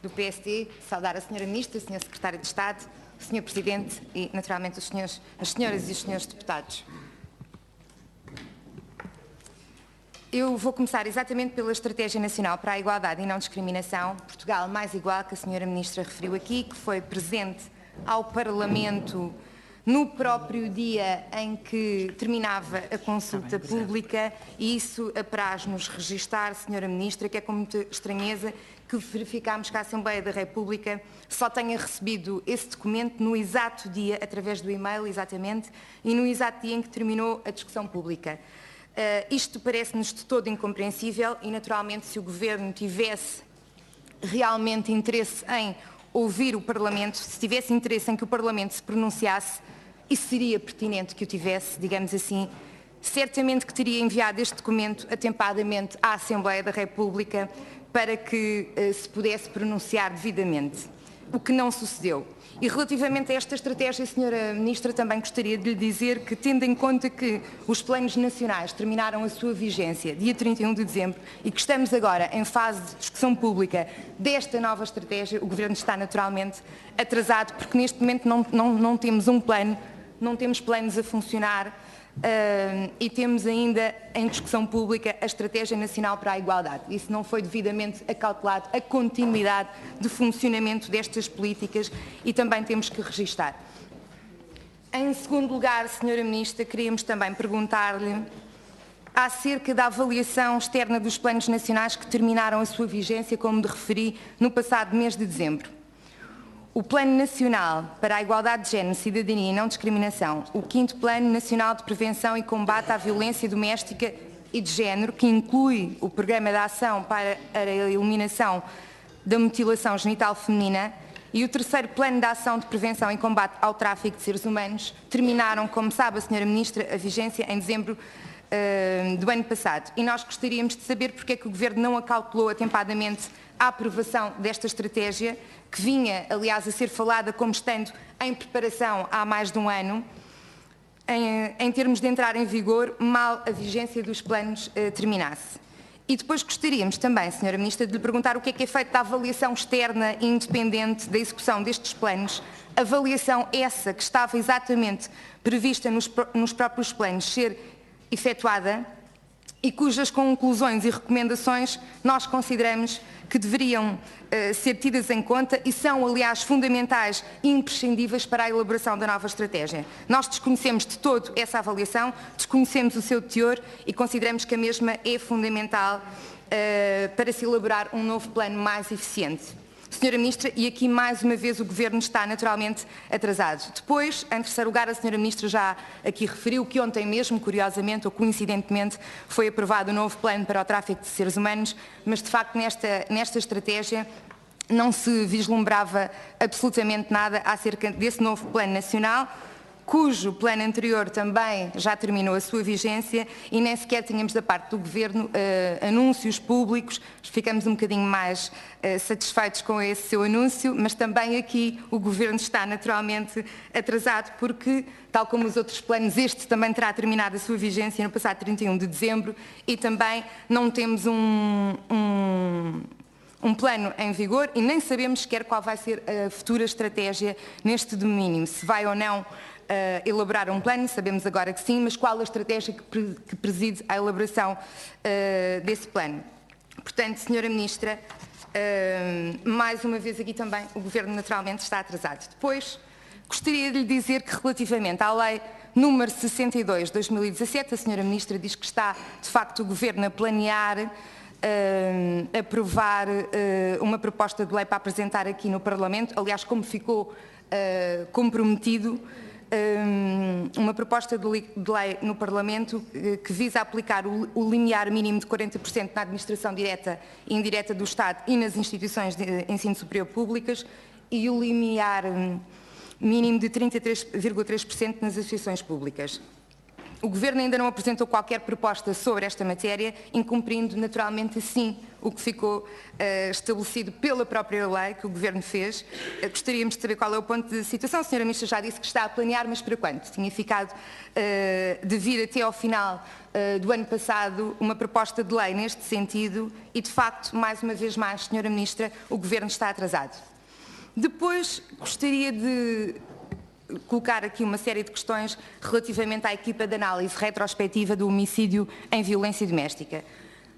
Do PSD, saudar a Sra. Ministra, o Sr. Secretário de Estado, o Sr. Presidente e, naturalmente, as senhoras e os senhores deputados. Eu vou começar exatamente pela Estratégia Nacional para a Igualdade e Não Discriminação, Portugal Mais Igual, que a Sra. Ministra referiu aqui, que foi presente ao Parlamento no próprio dia em que terminava a consulta pública, e isso apraz-nos registar, Sra. Ministra, que é com muita estranheza que verificámos que a Assembleia da República só tenha recebido esse documento no exato dia, através do e-mail, exatamente, e no exato dia em que terminou a discussão pública. Isto parece-nos de todo incompreensível e, naturalmente, se o Governo tivesse realmente interesse em ouvir o Parlamento, se tivesse interesse em que o Parlamento se pronunciasse, isso seria pertinente que o tivesse, digamos assim, certamente que teria enviado este documento atempadamente à Assembleia da República para que se pudesse pronunciar devidamente, o que não sucedeu. E relativamente a esta estratégia, Sra. Ministra, também gostaria de lhe dizer que, tendo em conta que os planos nacionais terminaram a sua vigência dia 31 de dezembro e que estamos agora em fase de discussão pública desta nova estratégia, o Governo está naturalmente atrasado, porque neste momento não temos um plano, não temos planos a funcionar e temos ainda em discussão pública a Estratégia Nacional para a Igualdade. Isso não foi devidamente acautelado, a continuidade de funcionamento destas políticas, e também temos que registar. Em segundo lugar, Sra. Ministra, queríamos também perguntar-lhe acerca da avaliação externa dos planos nacionais que terminaram a sua vigência, como de referi, no passado mês de dezembro. O Plano Nacional para a Igualdade de Género, Cidadania e Não Discriminação, o 5º Plano Nacional de Prevenção e Combate à Violência Doméstica e de Género, que inclui o Programa de Ação para a Eliminação da Mutilação Genital Feminina, e o 3º Plano de Ação de Prevenção e Combate ao Tráfico de Seres Humanos, terminaram, como sabe a Sra. Ministra, a vigência em dezembro do ano passado. E nós gostaríamos de saber porque é que o Governo não acautelou atempadamente a aprovação desta estratégia, que vinha, aliás, a ser falada como estando em preparação há mais de um ano, em termos de entrar em vigor, mal a vigência dos planos terminasse. E depois gostaríamos também, Sra. Ministra, de lhe perguntar o que é feito da avaliação externa e independente da execução destes planos, avaliação essa que estava exatamente prevista nos próprios planos ser efetuada e cujas conclusões e recomendações nós consideramos que deveriam ser tidas em conta e são, aliás, fundamentais e imprescindíveis para a elaboração da nova estratégia. Nós desconhecemos de todo essa avaliação, desconhecemos o seu teor e consideramos que a mesma é fundamental para se elaborar um novo plano mais eficiente. Sra. Ministra, e aqui mais uma vez o Governo está naturalmente atrasado. Depois, em terceiro lugar, a Sra. Ministra já aqui referiu que ontem mesmo, curiosamente ou coincidentemente, foi aprovado o novo plano para o tráfico de seres humanos, mas de facto nesta estratégia não se vislumbrava absolutamente nada acerca desse novo plano nacional, cujo plano anterior também já terminou a sua vigência e nem sequer tínhamos da parte do Governo anúncios públicos. Ficamos um bocadinho mais satisfeitos com esse seu anúncio, mas também aqui o Governo está naturalmente atrasado porque, tal como os outros planos, este também terá terminado a sua vigência no passado 31 de dezembro e também não temos um plano em vigor e nem sabemos sequer qual vai ser a futura estratégia neste domínio, se vai ou não elaborar um plano, sabemos agora que sim, mas qual a estratégia que preside a elaboração desse plano. Portanto, Sra. Ministra, mais uma vez aqui também o Governo naturalmente está atrasado. Depois, gostaria de lhe dizer que relativamente à Lei número 62 de 2017, a Sra. Ministra diz que está, de facto, o Governo a planear aprovar uma proposta de lei para apresentar aqui no Parlamento, aliás, como ficou comprometido, uma proposta de lei no Parlamento que visa aplicar o limiar mínimo de 40% na administração direta e indireta do Estado e nas instituições de ensino superior públicas e o limiar mínimo de 33,3% nas associações públicas. O Governo ainda não apresentou qualquer proposta sobre esta matéria, incumprindo naturalmente assim o que ficou estabelecido pela própria lei que o Governo fez. Gostaríamos de saber qual é o ponto de situação. A Sra. Ministra já disse que está a planear, mas para quando? Tinha ficado de vir até ao final do ano passado uma proposta de lei neste sentido e, de facto, mais uma vez mais, Sra. Ministra, o Governo está atrasado. Depois, gostaria de colocar aqui uma série de questões relativamente à equipa de análise retrospectiva do homicídio em violência doméstica.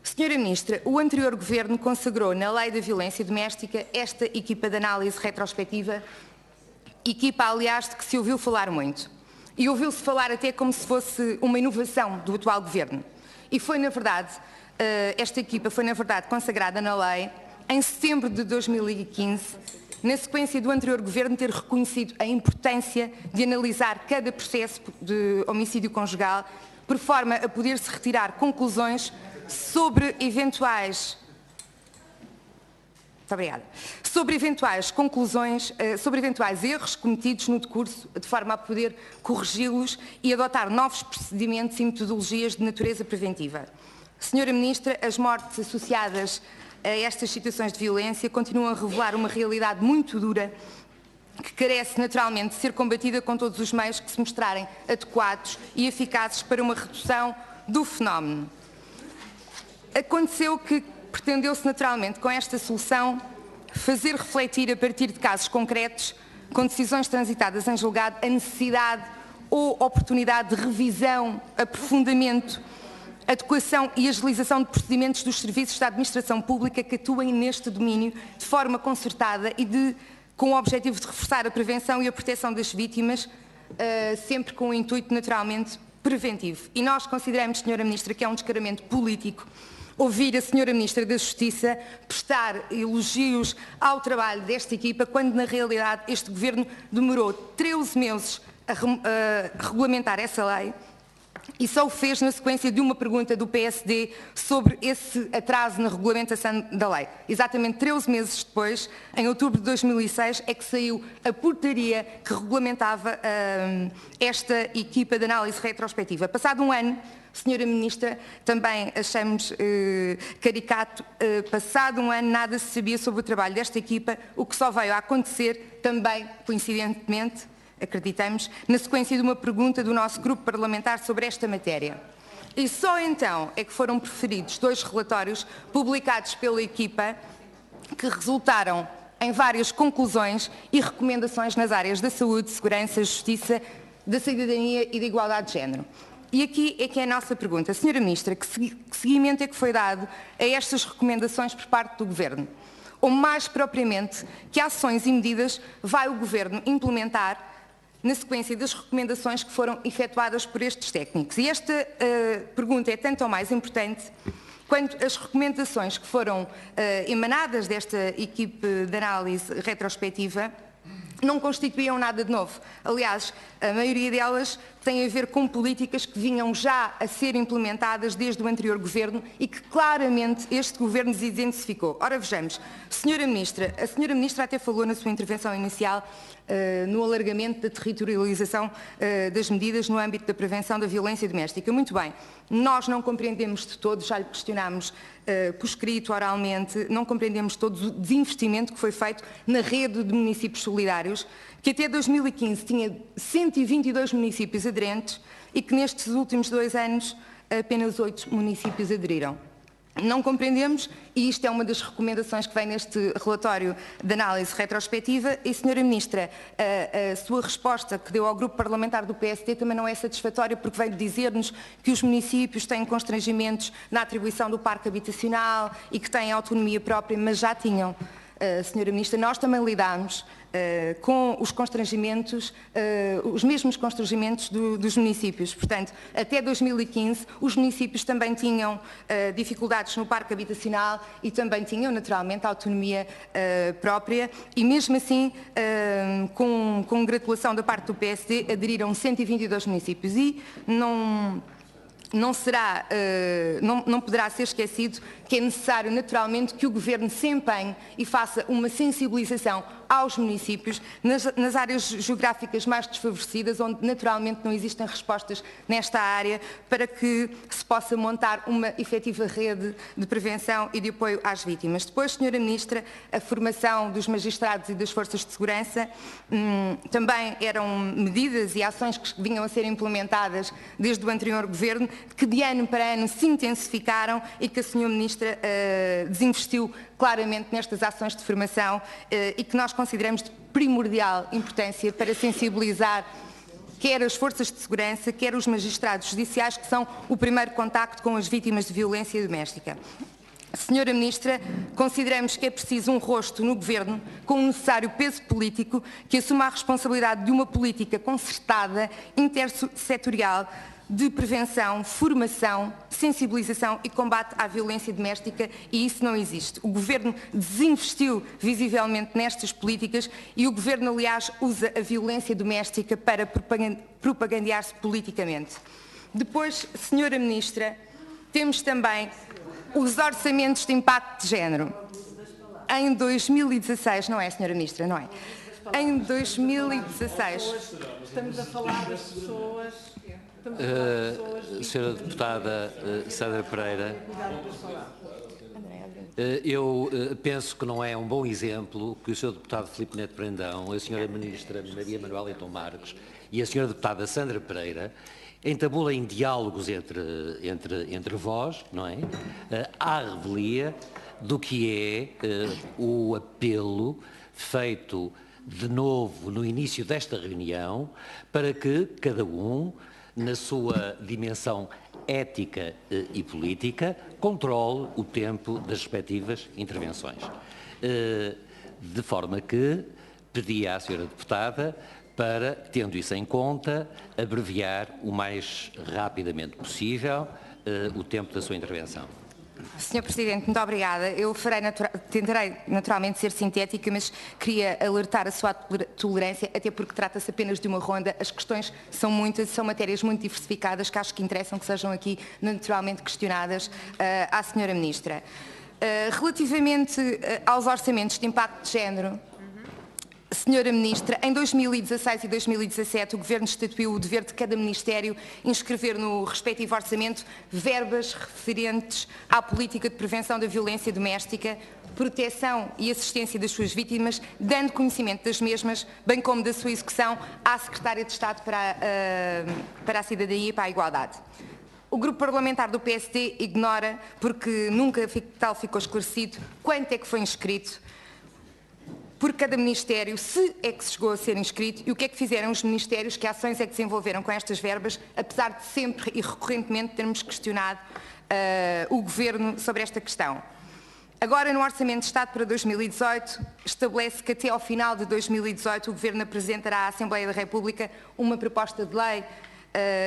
Senhora Ministra, o anterior Governo consagrou na Lei da Violência Doméstica esta equipa de análise retrospectiva, equipa, aliás, de que se ouviu falar muito. E ouviu-se falar até como se fosse uma inovação do atual Governo. E foi, na verdade, esta equipa foi, na verdade, consagrada na lei em setembro de 2015, na sequência do anterior Governo ter reconhecido a importância de analisar cada processo de homicídio conjugal, por forma a poder-se retirar conclusões sobre eventuais erros cometidos no decurso, de forma a poder corrigi-los e adotar novos procedimentos e metodologias de natureza preventiva. Senhora Ministra, as mortes associadas a estas situações de violência continuam a revelar uma realidade muito dura que carece naturalmente de ser combatida com todos os meios que se mostrarem adequados e eficazes para uma redução do fenómeno. Aconteceu que pretendeu-se naturalmente com esta solução fazer refletir a partir de casos concretos, com decisões transitadas em julgado, a necessidade ou oportunidade de revisão, aprofundamento, adequação e agilização de procedimentos dos serviços da administração pública que atuem neste domínio de forma concertada e com o objetivo de reforçar a prevenção e a proteção das vítimas, sempre com o intuito naturalmente preventivo. E nós consideramos, Sra. Ministra, que é um descaramento político ouvir a Sra. Ministra da Justiça prestar elogios ao trabalho desta equipa, quando na realidade este Governo demorou 13 meses a regulamentar essa lei e só o fez na sequência de uma pergunta do PSD sobre esse atraso na regulamentação da lei. Exatamente 13 meses depois, em outubro de 2006, é que saiu a portaria que regulamentava esta equipa de análise retrospectiva. Passado um ano, Senhora Ministra, também achamos caricato, passado um ano nada se sabia sobre o trabalho desta equipa, o que só veio a acontecer também, coincidentemente, acreditamos, na sequência de uma pergunta do nosso grupo parlamentar sobre esta matéria. E só então é que foram proferidos 2 relatórios publicados pela equipa que resultaram em várias conclusões e recomendações nas áreas da saúde, segurança, justiça, da cidadania e da igualdade de género. E aqui é que é a nossa pergunta. Senhora Ministra, que seguimento é que foi dado a estas recomendações por parte do Governo? Ou mais propriamente, que ações e medidas vai o Governo implementar na sequência das recomendações que foram efetuadas por estes técnicos? E esta pergunta é tanto ou mais importante quanto as recomendações que foram emanadas desta equipe de análise retrospectiva não constituíam nada de novo. Aliás, a maioria delas tem a ver com políticas que vinham já a ser implementadas desde o anterior Governo e que claramente este Governo desintensificou. Ora, vejamos, Senhora Ministra, a Senhora Ministra até falou na sua intervenção inicial no alargamento da territorialização das medidas no âmbito da prevenção da violência doméstica. Muito bem, nós não compreendemos de todo, já lhe questionámos por escrito, oralmente, não compreendemos todo o desinvestimento que foi feito na rede de municípios solidários, que até 2015 tinha 122 municípios aderentes e que nestes últimos 2 anos apenas 8 municípios aderiram. Não compreendemos, e isto é uma das recomendações que vem neste relatório de análise retrospectiva, e, Senhora Ministra, a sua resposta que deu ao grupo parlamentar do PSD também não é satisfatória, porque veio dizer-nos que os municípios têm constrangimentos na atribuição do parque habitacional e que têm autonomia própria, mas já tinham. Senhora Ministra, nós também lidámos com os constrangimentos, os mesmos constrangimentos dos municípios. Portanto, até 2015, os municípios também tinham dificuldades no parque habitacional e também tinham, naturalmente, autonomia própria e, mesmo assim, com congratulação da parte do PSD, aderiram 122 municípios e não poderá ser esquecido que é necessário, naturalmente, que o Governo se empenhe e faça uma sensibilização aos municípios, nas áreas geográficas mais desfavorecidas, onde naturalmente não existem respostas nesta área, para que se possa montar uma efetiva rede de prevenção e de apoio às vítimas. Depois, Senhora Ministra, a formação dos magistrados e das forças de segurança também eram medidas e ações que vinham a ser implementadas desde o anterior Governo, que de ano para ano se intensificaram e que a Senhora Ministra desinvestiu claramente nestas ações de formação e que nós consideramos de primordial importância para sensibilizar quer as forças de segurança, quer os magistrados judiciais, que são o primeiro contacto com as vítimas de violência doméstica. Senhora Ministra, consideramos que é preciso um rosto no Governo com o necessário peso político que assuma a responsabilidade de uma política concertada, intersetorial, de prevenção, formação, sensibilização e combate à violência doméstica, e isso não existe. O Governo desinvestiu visivelmente nestas políticas e o Governo, aliás, usa a violência doméstica para propagandear-se politicamente. Depois, Senhora Ministra, temos também os orçamentos de impacto de género. Em 2016, não é, Senhora Ministra, não é? Em 2016... Estamos a falar das pessoas... Senhora Deputada Sandra Pereira, eu penso que não é um bom exemplo que o Sr. Deputado Filipe Neto Brandão, a Sra. Ministra Maria Manuela Leitão Marques e a Sra. Deputada Sandra Pereira entabulem diálogos entre vós, não é? À revelia do que é o apelo feito de novo no início desta reunião para que cada um, na sua dimensão ética e política, controle o tempo das respectivas intervenções. De forma que pedia à Sra. Deputada para, tendo isso em conta, abreviar o mais rapidamente possível o tempo da sua intervenção. Sr. Presidente, muito obrigada. Eu tentarei naturalmente ser sintética, mas queria alertar a sua tolerância, até porque trata-se apenas de uma ronda. As questões são muitas, são matérias muito diversificadas, que acho que interessam que sejam aqui naturalmente questionadas à Sra. Ministra. Relativamente aos orçamentos de impacto de género, Senhora Ministra, em 2016 e 2017 o Governo estatuiu o dever de cada Ministério inscrever no respectivo orçamento verbas referentes à política de prevenção da violência doméstica, proteção e assistência das suas vítimas, dando conhecimento das mesmas, bem como da sua execução, à Secretária de Estado para a Cidadania e para a Igualdade. O Grupo Parlamentar do PSD ignora, porque nunca tal ficou esclarecido, quanto é que foi inscrito por cada Ministério, se é que se chegou a ser inscrito, e o que é que fizeram os Ministérios, que ações é que desenvolveram com estas verbas, apesar de sempre e recorrentemente termos questionado o Governo sobre esta questão. Agora, no Orçamento de Estado para 2018, estabelece que até ao final de 2018 o Governo apresentará à Assembleia da República uma proposta de lei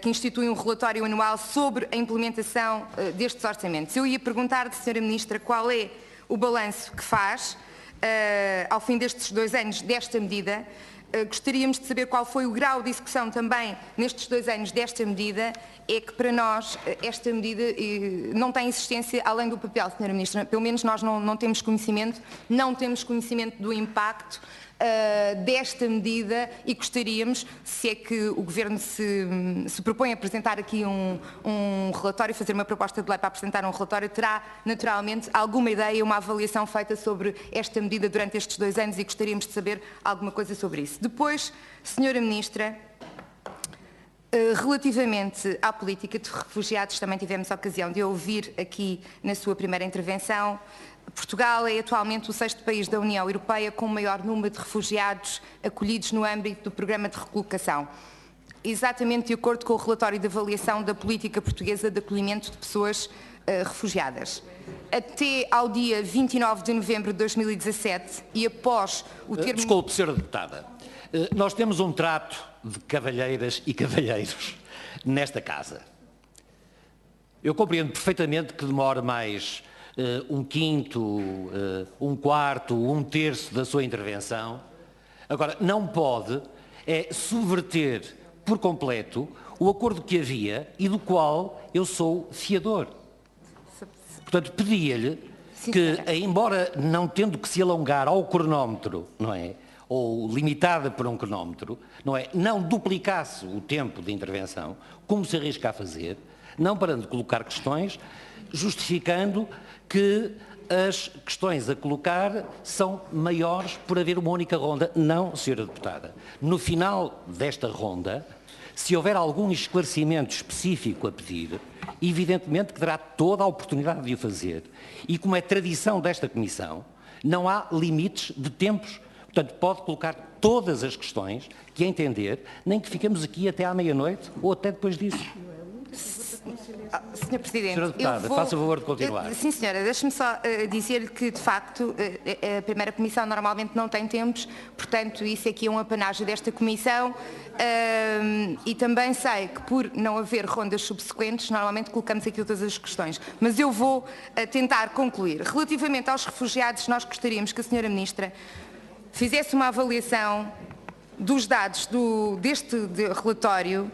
que institui um relatório anual sobre a implementação destes orçamentos. Eu ia perguntar, Sra. Ministra, qual é o balanço que faz ao fim destes 2 anos desta medida. Gostaríamos de saber qual foi o grau de execução também nestes 2 anos desta medida. É que para nós esta medida não tem existência além do papel, Sra. Ministra. Pelo menos nós não temos conhecimento do impacto desta medida e gostaríamos, se é que o Governo se propõe a apresentar aqui um relatório, fazer uma proposta de lei para apresentar um relatório, terá naturalmente alguma ideia, uma avaliação feita sobre esta medida durante estes 2 anos e gostaríamos de saber alguma coisa sobre isso. Depois, Sra. Ministra, relativamente à política de refugiados, também tivemos a ocasião de ouvir aqui na sua primeira intervenção. Portugal é atualmente o 6º país da União Europeia com o maior número de refugiados acolhidos no âmbito do programa de recolocação. Exatamente de acordo com o relatório de avaliação da política portuguesa de acolhimento de pessoas refugiadas. Até ao dia 29 de novembro de 2017 e após o termo... Desculpe, Sra. Deputada. Nós temos um trato de cavalheiras e cavalheiros nesta casa. Eu compreendo perfeitamente que demore mais um quinto, um quarto, um terço da sua intervenção. Agora, não pode subverter por completo o acordo que havia e do qual eu sou fiador. Portanto, pedia-lhe Sim, que, senhora. embora não tendo que se alongar ao cronómetro, não é? Ou limitada por um cronómetro, não é? Não duplicasse o tempo de intervenção, como se arrisca a fazer, não parando de colocar questões, justificando que as questões a colocar são maiores por haver uma única ronda. Não, Sra. Deputada. No final desta ronda, se houver algum esclarecimento específico a pedir, evidentemente que terá toda a oportunidade de o fazer. E como é tradição desta Comissão, não há limites de tempos. Portanto, pode colocar todas as questões que entender, nem que fiquemos aqui até à meia-noite ou até depois disso. Sr. Presidente, Sra. Deputada, faça o favor de continuar. Sim, senhora, deixe-me só dizer que, de facto, a primeira comissão normalmente não tem tempos, portanto, isso aqui é um apanágio desta comissão, e também sei que, por não haver rondas subsequentes, normalmente colocamos aqui todas as questões. Mas eu vou tentar concluir. Relativamente aos refugiados, nós gostaríamos que a senhora Ministra fizesse uma avaliação dos dados deste relatório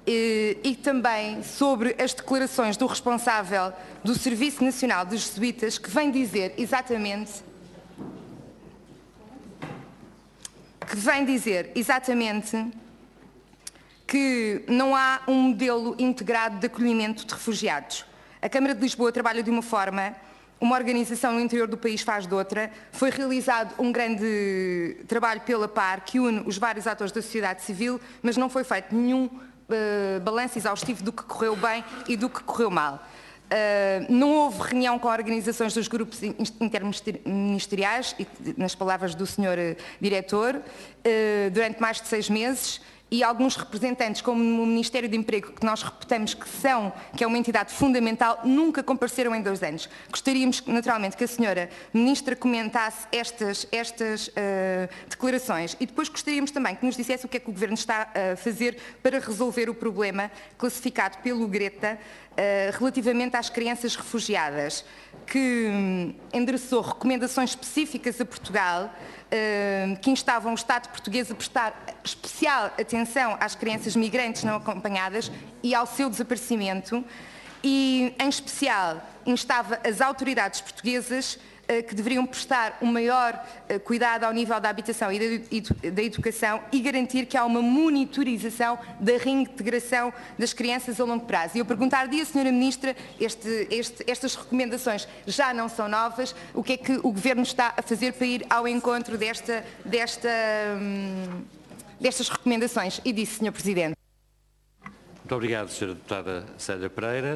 e também sobre as declarações do responsável do Serviço Nacional dos Jesuítas, que vem dizer exatamente que não há um modelo integrado de acolhimento de refugiados. A Câmara de Lisboa trabalha de uma forma, uma organização no interior do país faz de outra. Foi realizado um grande trabalho pela PAR, que une os vários atores da sociedade civil, mas não foi feito nenhum balanço exaustivo do que correu bem e do que correu mal. Não houve reunião com organizações dos grupos interministeriais, e, nas palavras do Sr. Diretor, durante mais de 6 meses, e alguns representantes, como no Ministério do Emprego, que nós reputamos que é uma entidade fundamental, nunca compareceram em 2 anos. Gostaríamos, naturalmente, que a senhora Ministra comentasse estas declarações, e depois gostaríamos também que nos dissesse o que é que o Governo está a fazer para resolver o problema classificado pelo Greta relativamente às crianças refugiadas, que endereçou recomendações específicas a Portugal, que instavam o Estado português a prestar especial atenção às crianças migrantes não acompanhadas e ao seu desaparecimento, e, em especial, instava as autoridades portuguesas que deveriam prestar um maior cuidado ao nível da habitação e da educação e garantir que há uma monitorização da reintegração das crianças a longo prazo. E eu perguntar-lhe, a Sra. Ministra, estas recomendações já não são novas, o que é que o Governo está a fazer para ir ao encontro destas recomendações? E disse, Sr. Presidente. Muito obrigado, Sra. Deputada Sandra Pereira.